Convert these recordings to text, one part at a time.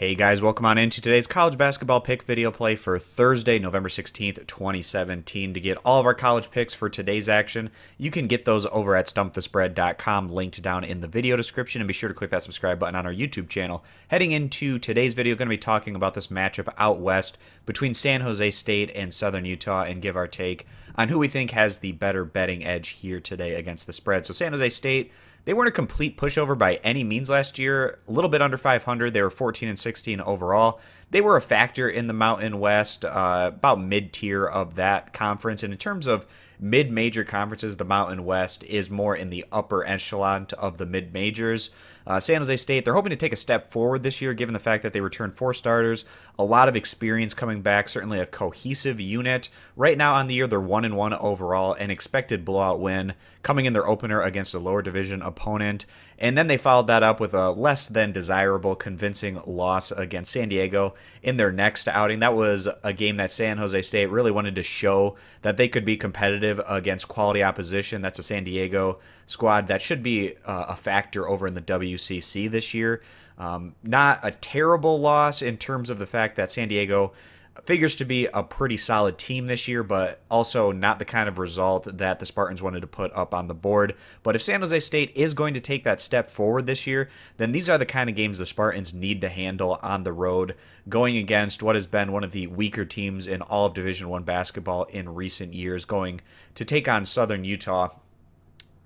Hey guys, welcome on into today's college basketball pick video play for Thursday, November 16th, 2017. To get all of our college picks for today's action, you can get those over at stumpthespread.com, linked down in the video description, and be sure to click that subscribe button on our YouTube channel. Heading into today's video, going to be talking about this matchup out west between San Jose State and Southern Utah and give our take on who we think has the better betting edge here today against the spread. So San Jose State, they weren't a complete pushover by any means last year. A little bit under 500. They were 14-16 overall. They were a factor in the Mountain West, about mid-tier of that conference. And in terms of mid-major conferences, the Mountain West is more in the upper echelon of the mid-majors. San Jose State, they're hoping to take a step forward this year, given the fact that they returned 4 starters, a lot of experience coming back, certainly a cohesive unit. Right now on the year, they're 1-1 overall, an expected blowout win coming in their opener against a lower division opponent. And then they followed that up with a less than desirable, convincing loss against San Diego in their next outing. That was a game that San Jose State really wanted to show that they could be competitive against quality opposition. That's a San Diego squad that should be a factor over in the WCC this year. Not a terrible loss in terms of the fact that San Diego figures to be a pretty solid team this year, but also not the kind of result that the Spartans wanted to put up on the board. But if San Jose State is going to take that step forward this year, then these are the kind of games the Spartans need to handle on the road, going against what has been one of the weaker teams in all of Division I basketball in recent years, going to take on Southern Utah.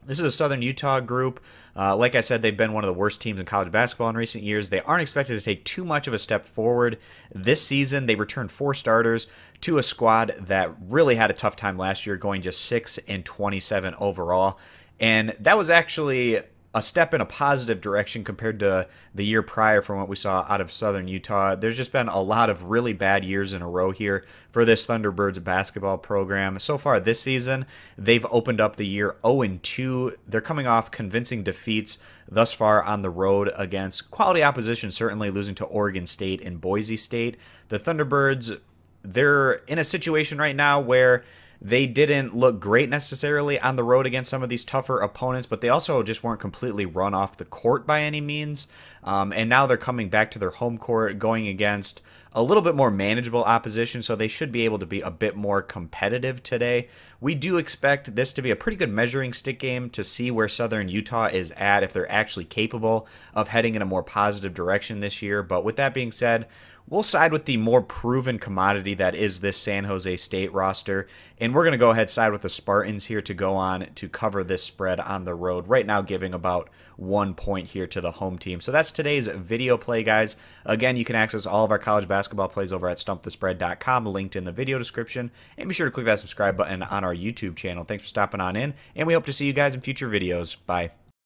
This is a Southern Utah group. Like I said, they've been one of the worst teams in college basketball in recent years. They aren't expected to take too much of a step forward this season. They returned 4 starters to a squad that really had a tough time last year, going just 6-27 overall. And that was actually a step in a positive direction compared to the year prior from what we saw out of Southern Utah. There's just been a lot of really bad years in a row here for this Thunderbirds basketball program. So far this season, they've opened up the year 0-2. They're coming off convincing defeats thus far on the road against quality opposition, certainly losing to Oregon State and Boise State. The Thunderbirds, they're in a situation right now where they didn't look great necessarily on the road against some of these tougher opponents, but they also just weren't completely run off the court by any means. And now they're coming back to their home court, going against a little bit more manageable opposition, so they should be able to be a bit more competitive today. We do expect this to be a pretty good measuring stick game to see where Southern Utah is at, if they're actually capable of heading in a more positive direction this year. But with that being said, we'll side with the more proven commodity that is this San Jose State roster, and we're going to go ahead side with the Spartans here to go on to cover this spread on the road, right now giving about 1 point here to the home team. So that's today's video play, guys. Again, you can access all of our college basketball plays over at stumpthespread.com, linked in the video description, and be sure to click that subscribe button on our YouTube channel. Thanks for stopping on in, and we hope to see you guys in future videos. Bye.